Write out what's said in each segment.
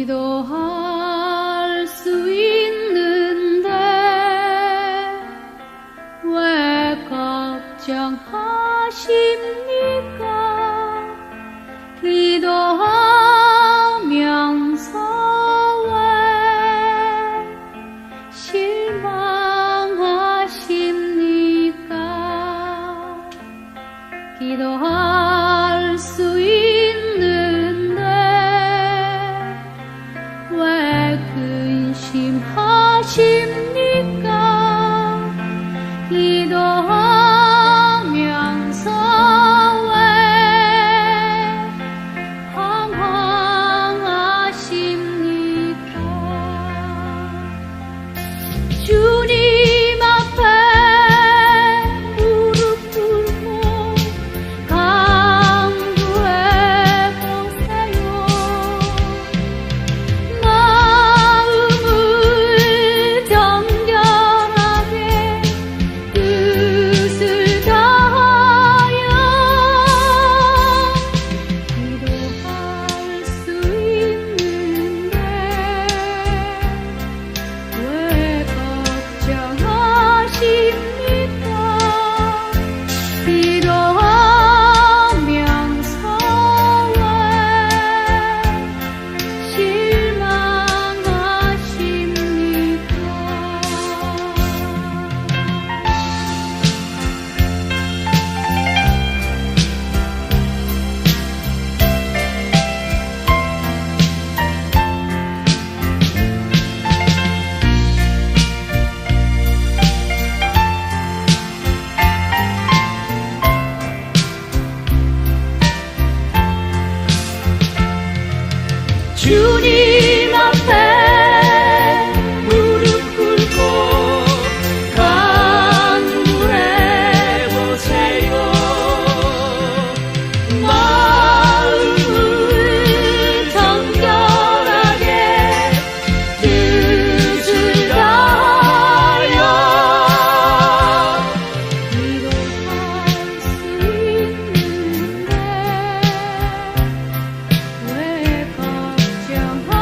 기도할 수 있는데 왜 걱정하십니까? 기도하면서 왜 실망하십니까? 기도할 수 있는데 왜 근심하십니까? 기도하면서 왜 방황하십니까? 주님 앞에 무릎 꿇고 간구해보세요. 마음을 정결하게 뜻을 다하여 기도할 수 있는데 왜 걱정하십니까? 기도하면서 왜 실망하십니까? 주님 앞에 무릎 꿇고 간구해보세요. 마음을 정결하게 뜻을 다하여 기도할 수 있는데 왜 걱정하십니까?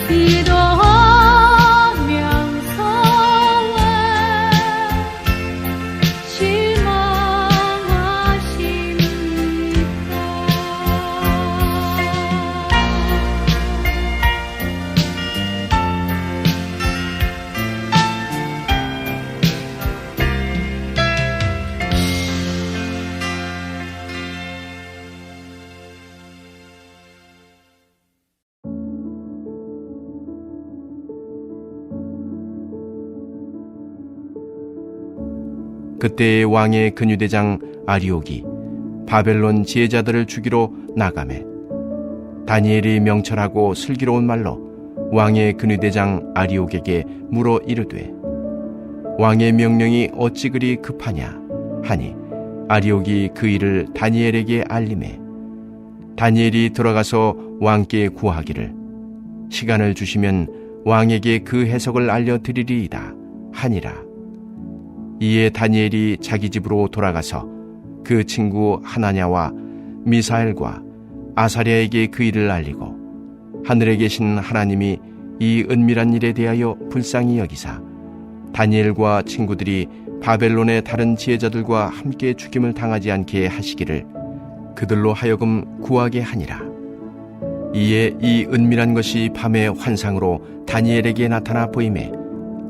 기도하면서 왜 그때의 왕의 근유대장 아리옥이 바벨론 지혜자들을 죽이러 나가매 다니엘이 명철하고 슬기로운 말로 왕의 근유대장 아리옥에게 물어 이르되 왕의 명령이 어찌 그리 급하냐 하니 아리옥이 그 일을 다니엘에게 알림해 다니엘이 들어가서 왕께 구하기를 시간을 주시면 왕에게 그 해석을 알려드리리이다 하니라. 이에 다니엘이 자기 집으로 돌아가서 그 친구 하나냐와 미사엘과 아사랴에게 그 일을 알리고 하늘에 계신 하나님이 이 은밀한 일에 대하여 불쌍히 여기사 다니엘과 친구들이 바벨론의 다른 지혜자들과 함께 죽임을 당하지 않게 하시기를 그들로 하여금 구하게 하니라. 이에 이 은밀한 것이 밤의 환상으로 다니엘에게 나타나 보이매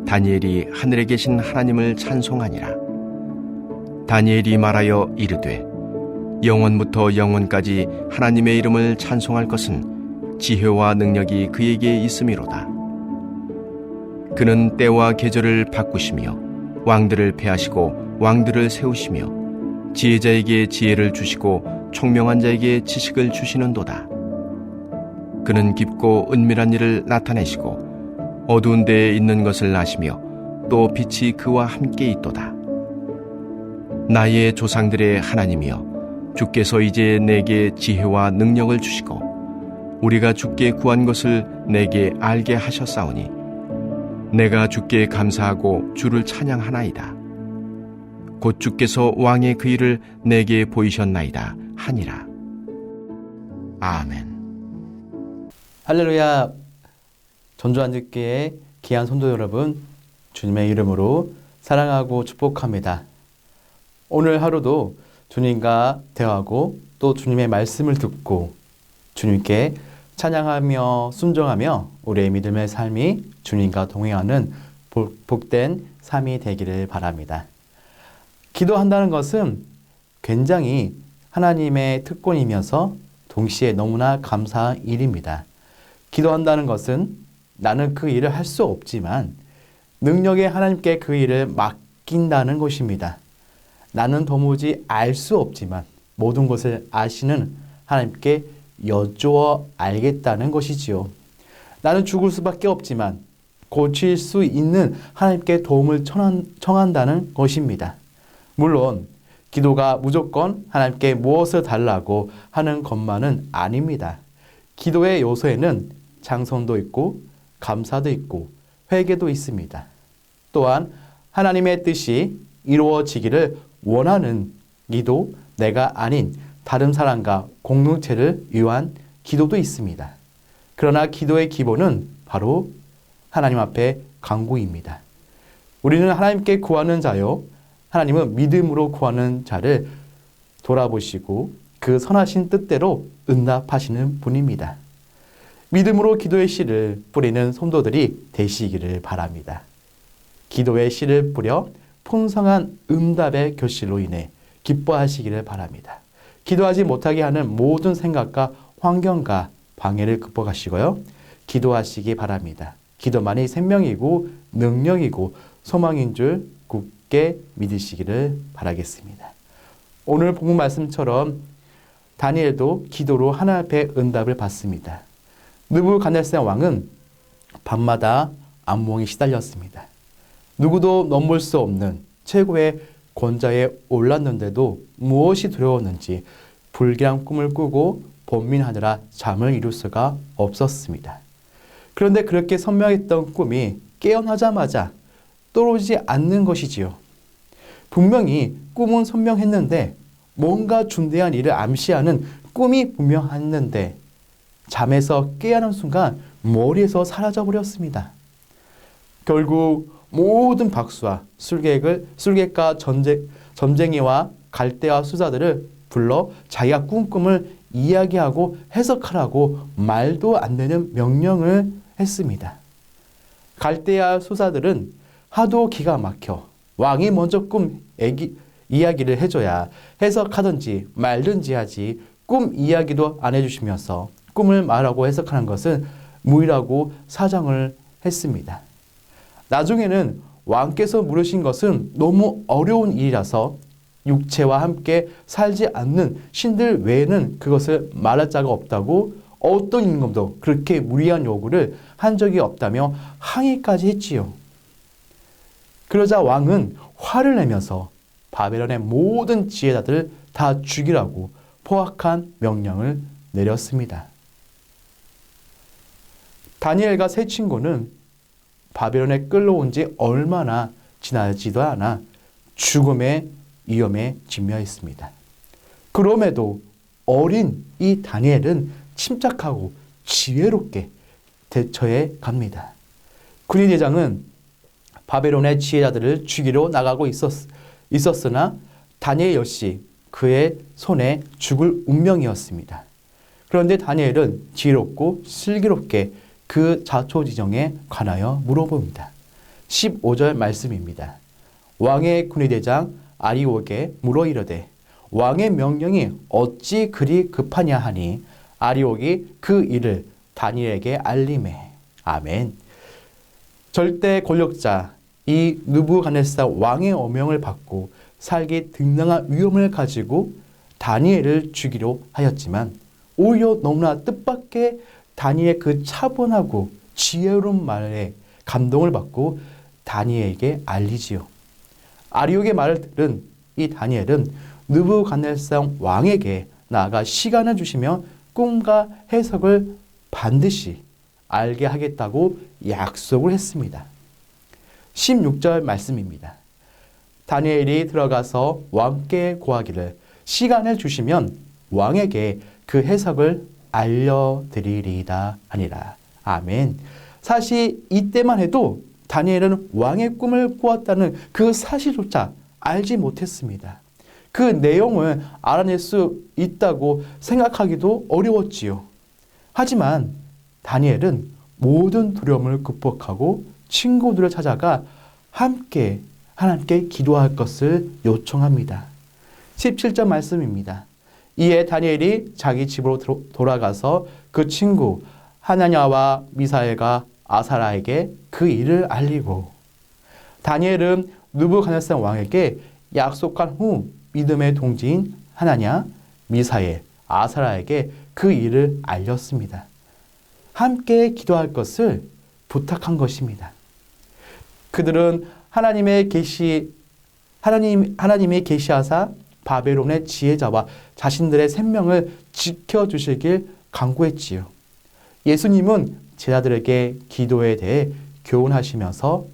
다니엘이 하늘에 계신 하나님을 찬송하니라. 다니엘이 말하여 이르되 영원부터 영원까지 하나님의 이름을 찬송할 것은 지혜와 능력이 그에게 있음이로다. 그는 때와 계절을 바꾸시며 왕들을 패하시고 왕들을 세우시며 지혜자에게 지혜를 주시고 총명한 자에게 지식을 주시는도다. 그는 깊고 은밀한 일을 나타내시고 어두운 데에 있는 것을 아시며 또 빛이 그와 함께 있도다. 나의 조상들의 하나님이여 주께서 이제 내게 지혜와 능력을 주시고 우리가 주께 구한 것을 내게 알게 하셨사오니 내가 주께 감사하고 주를 찬양하나이다. 곧 주께서 왕의 그 일을 내게 보이셨나이다 하니라. 아멘. 할렐루야. 전주한주교회 귀한 성도 여러분, 주님의 이름으로 사랑하고 축복합니다. 오늘 하루도 주님과 대화하고 또 주님의 말씀을 듣고 주님께 찬양하며 순종하며 우리의 믿음의 삶이 주님과 동행하는 복된 삶이 되기를 바랍니다. 기도한다는 것은 굉장히 하나님의 특권이면서 동시에 너무나 감사한 일입니다. 기도한다는 것은 나는 그 일을 할 수 없지만 능력의 하나님께 그 일을 맡긴다는 것입니다. 나는 도무지 알 수 없지만 모든 것을 아시는 하나님께 여쭈어 알겠다는 것이지요. 나는 죽을 수밖에 없지만 고칠 수 있는 하나님께 도움을 청한다는 것입니다. 물론 기도가 무조건 하나님께 무엇을 달라고 하는 것만은 아닙니다. 기도의 요소에는 찬송도 있고 감사도 있고 회개도 있습니다. 또한 하나님의 뜻이 이루어지기를 원하는 기도, 내가 아닌 다른 사람과 공동체를 위한 기도도 있습니다. 그러나 기도의 기본은 바로 하나님 앞에 간구입니다. 우리는 하나님께 구하는 자요, 하나님은 믿음으로 구하는 자를 돌아보시고 그 선하신 뜻대로 응답하시는 분입니다. 믿음으로 기도의 씨를 뿌리는 성도들이 되시기를 바랍니다. 기도의 씨를 뿌려 풍성한 응답의 결실로 인해 기뻐하시기를 바랍니다. 기도하지 못하게 하는 모든 생각과 환경과 방해를 극복하시고요. 기도하시기 바랍니다. 기도만이 생명이고 능력이고 소망인 줄 굳게 믿으시기를 바라겠습니다. 오늘 본문 말씀처럼 다니엘도 기도로 하나님 앞에 응답을 받습니다. 느부갓네살 왕은 밤마다 악몽에 시달렸습니다. 누구도 넘볼 수 없는 최고의 권좌에 올랐는데도 무엇이 두려웠는지 불길한 꿈을 꾸고 번민하느라 잠을 이룰 수가 없었습니다. 그런데 그렇게 선명했던 꿈이 깨어나자마자 떨어지지 않는 것이지요. 분명히 꿈은 선명했는데 뭔가 중대한 일을 암시하는 꿈이 분명했는데 잠에서 깨어난 순간 머리에서 사라져버렸습니다. 결국 모든 박수와 술객과 점쟁이와 갈대와 수사들을 불러 자기가 꾼 꿈을 이야기하고 해석하라고 말도 안 되는 명령을 했습니다. 갈대아 수사들은 하도 기가 막혀 왕이 먼저 꿈 이야기를 해줘야 해석하든지 말든지 하지 꿈 이야기도 안 해주시면서 꿈을 말하고 해석하는 것은 무의라고 사정을 했습니다. 나중에는 왕께서 물으신 것은 너무 어려운 일이라서 육체와 함께 살지 않는 신들 외에는 그것을 말할 자가 없다고 어떤 임금도 그렇게 무리한 요구를 한 적이 없다며 항의까지 했지요. 그러자 왕은 화를 내면서 바벨론의 모든 지혜자들을 다 죽이라고 포악한 명령을 내렸습니다. 다니엘과 세 친구는 바벨론에 끌려온 지 얼마나 지나지도 않아 죽음의 위험에 직면했습니다. 그럼에도 어린 이 다니엘은 침착하고 지혜롭게 대처해 갑니다. 군인대장은 바벨론의 지혜자들을 죽이러 나가고 있었으나 다니엘 역시 그의 손에 죽을 운명이었습니다. 그런데 다니엘은 지혜롭고 슬기롭게 그 자초지정에 관하여 물어봅니다. 15절 말씀입니다. 왕의 군의대장 아리옥에 물어 이르되 왕의 명령이 어찌 그리 급하냐 하니 아리옥이 그 일을 다니엘에게 알림해. 아멘. 절대 권력자 이 느부갓네살 왕의 어명을 받고 살기 등등한 위험을 가지고 다니엘을 죽이려 하였지만 오히려 너무나 뜻밖의 다니엘의 그 차분하고 지혜로운 말에 감동을 받고 다니엘에게 알리지요. 아리옥의 말을 들은 이 다니엘은 느부갓네살 왕에게 나아가 시간을 주시며 꿈과 해석을 반드시 알게 하겠다고 약속을 했습니다. 16절 말씀입니다. 다니엘이 들어가서 왕께 고하기를 시간을 주시면 왕에게 그 해석을 알려드리리이다 하니라. 아멘. 사실 이때만 해도 다니엘은 왕의 꿈을 꾸었다는 그 사실조차 알지 못했습니다. 그 내용을 알아낼 수 있다고 생각하기도 어려웠지요. 하지만 다니엘은 모든 두려움을 극복하고 친구들을 찾아가 함께 하나님께 기도할 것을 요청합니다. 17절 말씀입니다. 이에 다니엘이 자기 집으로 돌아가서 그 친구 하나냐와 미사엘과 아사라에게 그 일을 알리고, 다니엘은 느부갓네살 왕에게 약속한 후 믿음의 동지인 하나냐, 미사엘, 아사라에게 그 일을 알렸습니다. 함께 기도할 것을 부탁한 것입니다. 그들은 하나님이 계시하사 바벨론의 지혜자와 자신들의 생명을 지켜주시길 간구했지요. 예수님은 제자들에게 기도에 대해 교훈하시면서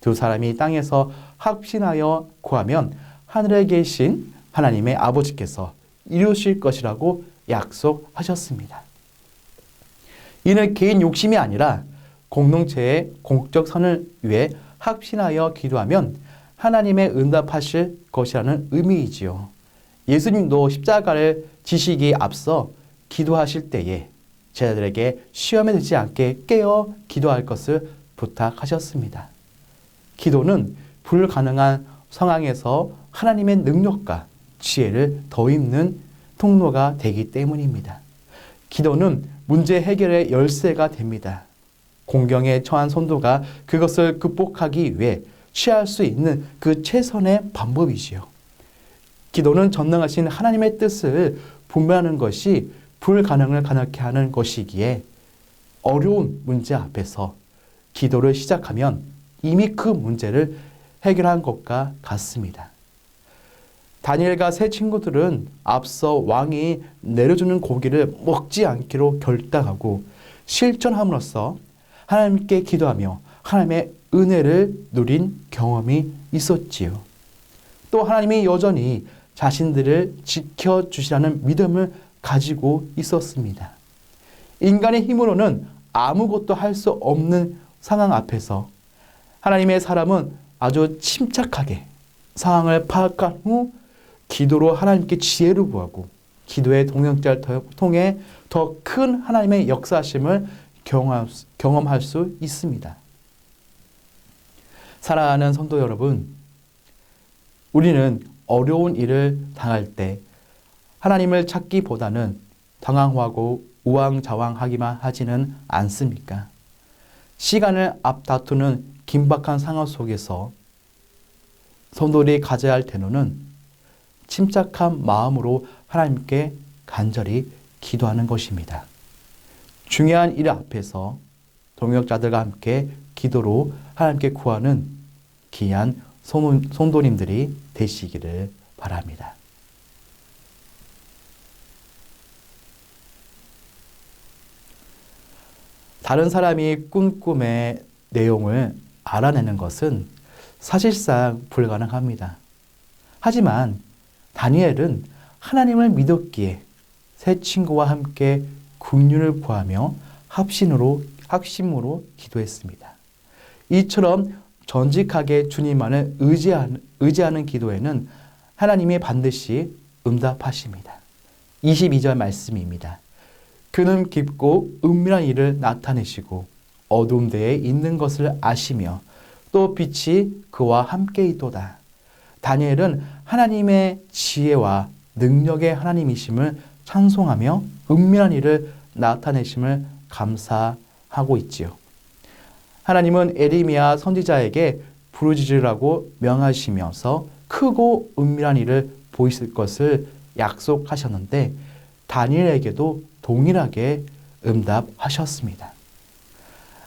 두 사람이 땅에서 합심하여 구하면 하늘에 계신 하나님의 아버지께서 이루실 것이라고 약속하셨습니다. 이는 개인 욕심이 아니라 공동체의 공적 선을 위해 합심하여 기도하면 하나님의 응답하실 것이라는 의미이지요. 예수님도 십자가를 지시기에 앞서 기도하실 때에 제자들에게 시험에 들지 않게 깨어 기도할 것을 부탁하셨습니다. 기도는 불가능한 상황에서 하나님의 능력과 지혜를 더입는 통로가 되기 때문입니다. 기도는 문제 해결의 열쇠가 됩니다. 공경에 처한 성도가 그것을 극복하기 위해 취할 수 있는 그 최선의 방법이지요. 기도는 전능하신 하나님의 뜻을 분별하는 것이 불가능을 가능케 하는 것이기에 어려운 문제 앞에서 기도를 시작하면 이미 그 문제를 해결한 것과 같습니다. 다니엘과 세 친구들은 앞서 왕이 내려주는 고기를 먹지 않기로 결단하고 실천함으로써 하나님께 기도하며 하나님의 은혜를 누린 경험이 있었지요. 또 하나님이 여전히 자신들을 지켜주시라는 믿음을 가지고 있었습니다. 인간의 힘으로는 아무것도 할 수 없는 상황 앞에서 하나님의 사람은 아주 침착하게 상황을 파악한 후 기도로 하나님께 지혜를 구하고 기도의 동역자를 통해 더 큰 하나님의 역사하심을 경험할 수 있습니다. 사랑하는 성도 여러분, 우리는 어려운 일을 당할 때 하나님을 찾기보다는 당황하고 우왕좌왕하기만 하지는 않습니까? 시간을 앞다투는 긴박한 상황 속에서 성도들이 가져야 할 태도는 침착한 마음으로 하나님께 간절히 기도하는 것입니다. 중요한 일 앞에서 동역자들과 함께 기도로 하나님께 구하는 귀한 성도님들이 되시기를 바랍니다. 다른 사람이 꾼 꿈의 내용을 알아내는 것은 사실상 불가능합니다. 하지만 다니엘은 하나님을 믿었기에 세 친구와 함께 긍휼을 구하며 합심으로 기도했습니다. 이처럼 전직하게 주님만을 의지하는 기도에는 하나님이 반드시 응답하십니다. 22절 말씀입니다. 그는 깊고 은밀한 일을 나타내시고 어두운 데에 있는 것을 아시며 또 빛이 그와 함께 있도다. 다니엘은 하나님의 지혜와 능력의 하나님이심을 찬송하며 은밀한 일을 나타내심을 감사하고 있지요. 하나님은 에레미야 선지자에게 부르짖으라고 명하시면서 크고 은밀한 일을 보이실 것을 약속하셨는데 다니엘에게도 동일하게 응답하셨습니다.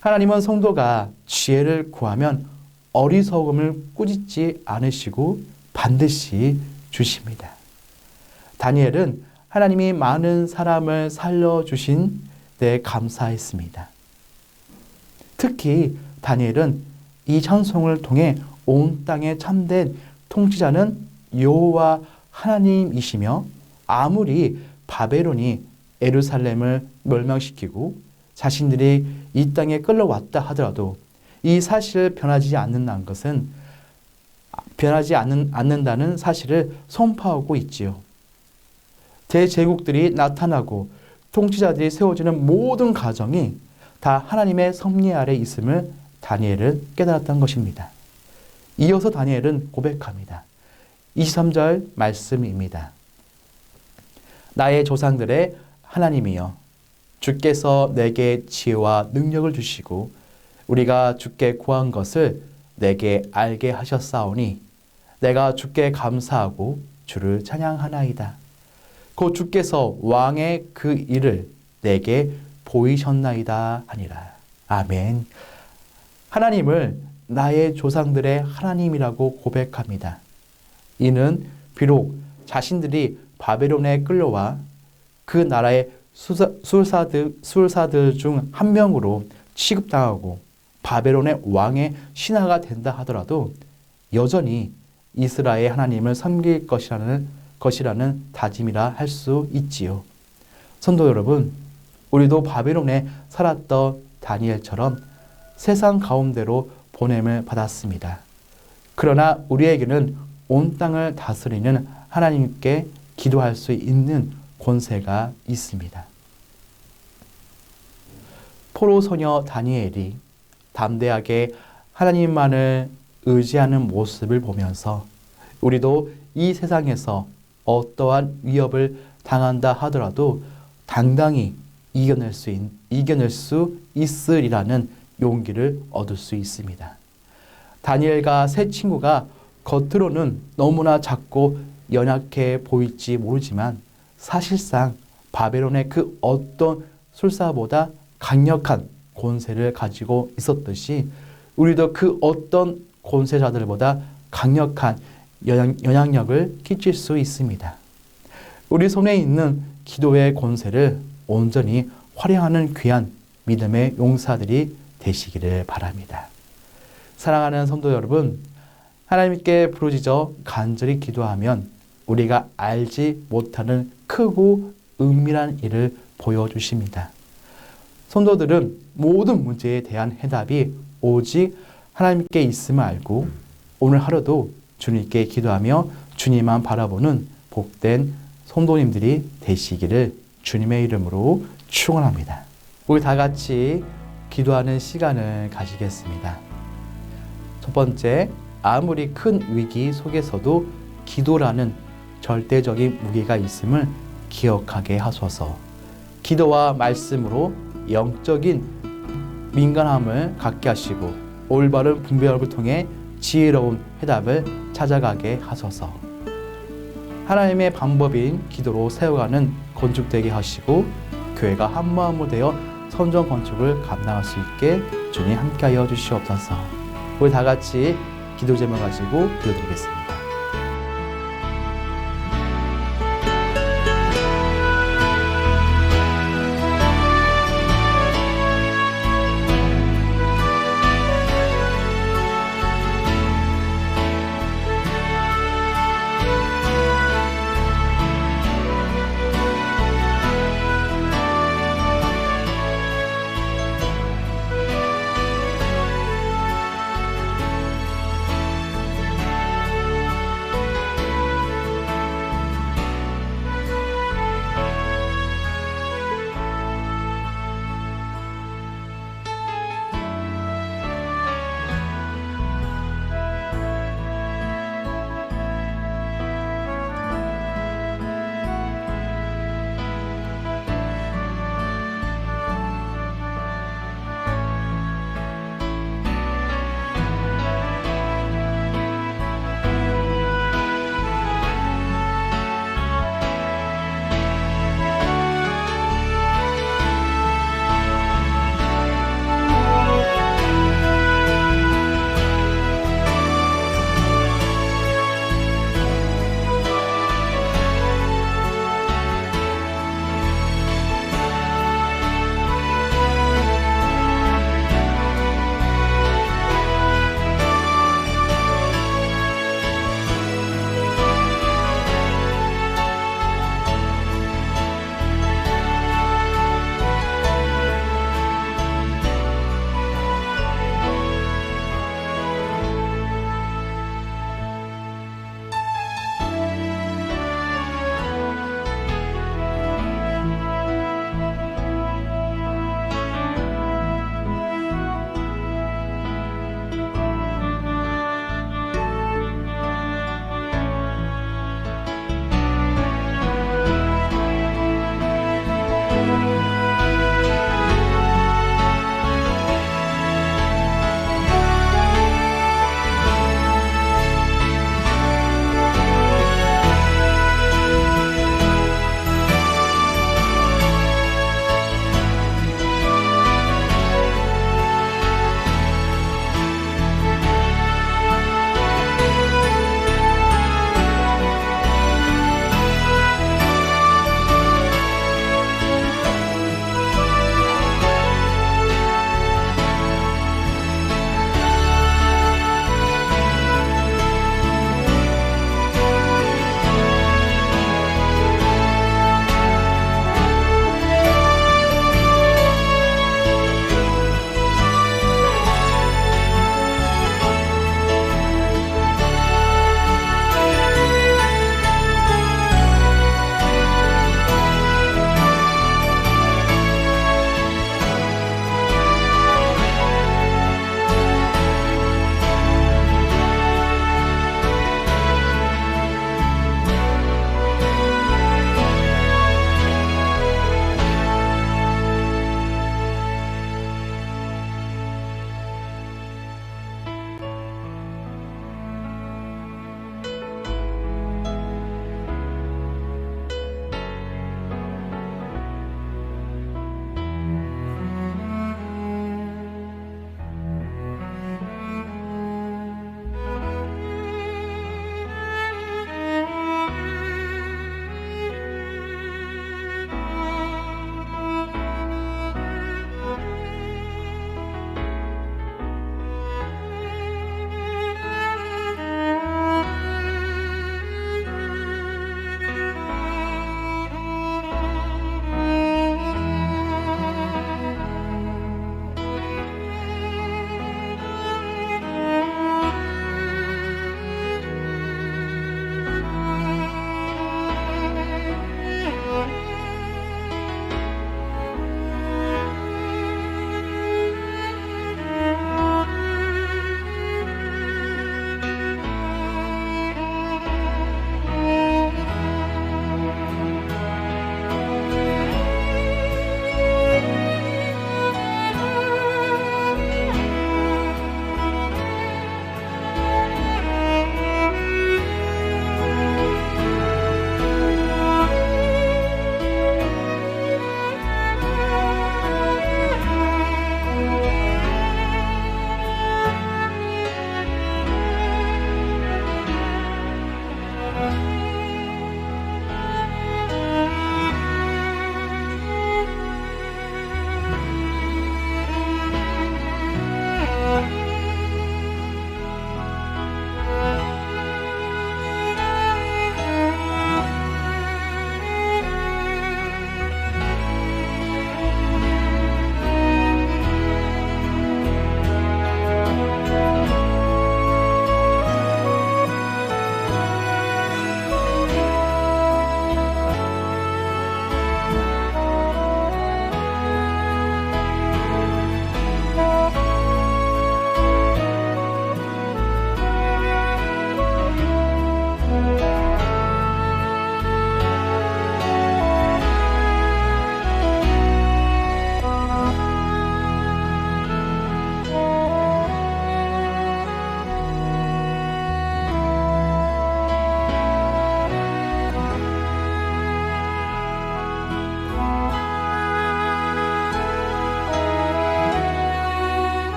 하나님은 성도가 지혜를 구하면 어리석음을 꾸짖지 않으시고 반드시 주십니다. 다니엘은 하나님이 많은 사람을 살려주신 데 감사했습니다. 특히 다니엘은 이 찬송을 통해 온 땅에 참된 통치자는 여호와 하나님이시며 아무리 바벨론이 예루살렘을 멸망시키고 자신들이 이 땅에 끌려왔다 하더라도 이 사실을 변하지 않는다는 사실을 선포하고 있지요. 대제국들이 나타나고 통치자들이 세워지는 모든 가정이 다 하나님의 섭리 아래 있음을 다니엘은 깨달았던 것입니다. 이어서 다니엘은 고백합니다. 23절 말씀입니다. 나의 조상들의 하나님이여, 주께서 내게 지혜와 능력을 주시고 우리가 주께 구한 것을 내게 알게 하셨사오니 내가 주께 감사하고 주를 찬양하나이다. 곧 주께서 왕의 그 일을 내게 보이셨나이다 하니라. 아멘. 하나님을 나의 조상들의 하나님이라고 고백합니다. 이는 비록 자신들이 바벨론에 끌려와 그 나라의 술사들 중 한 명으로 취급당하고 바벨론의 왕의 신하가 된다 하더라도 여전히 이스라엘 하나님을 섬길 것이라는 다짐이라 할 수 있지요. 성도 여러분, 우리도 바벨론에 살았던 다니엘처럼 세상 가운데로 보냄을 받았습니다. 그러나 우리에게는 온 땅을 다스리는 하나님께 기도할 수 있는 권세가 있습니다. 포로 소녀 다니엘이 담대하게 하나님만을 의지하는 모습을 보면서 우리도 이 세상에서 어떠한 위협을 당한다 하더라도 당당히 이겨낼 수 있으리라는 용기를 얻을 수 있습니다. 다니엘과 세 친구가 겉으로는 너무나 작고 연약해 보일지 모르지만 사실상 바벨론의 그 어떤 술사보다 강력한 권세를 가지고 있었듯이 우리도 그 어떤 권세자들보다 강력한 영향력을 끼칠 수 있습니다. 우리 손에 있는 기도의 권세를 온전히 활용하는 귀한 믿음의 용사들이 되시기를 바랍니다. 사랑하는 성도 여러분, 하나님께 부르짖어 간절히 기도하면 우리가 알지 못하는 크고 은밀한 일을 보여주십니다. 성도들은 모든 문제에 대한 해답이 오직 하나님께 있음을 알고 오늘 하루도 주님께 기도하며 주님만 바라보는 복된 성도님들이 되시기를 주님의 이름으로 축원합니다. 우리 다 같이 기도하는 시간을 가지겠습니다. 첫 번째, 아무리 큰 위기 속에서도 기도라는 절대적인 무기가 있음을 기억하게 하소서. 기도와 말씀으로 영적인 민감함을 갖게 하시고 올바른 분별을 통해 지혜로운 해답을 찾아가게 하소서. 하나님의 방법인 기도로 세워가는 건축되게 하시고 교회가 한마음으로 되어 성전 건축을 감당할 수 있게 주님 함께하여 주시옵소서. 우리 다 같이 기도 제목 가지고 기도드리겠습니다.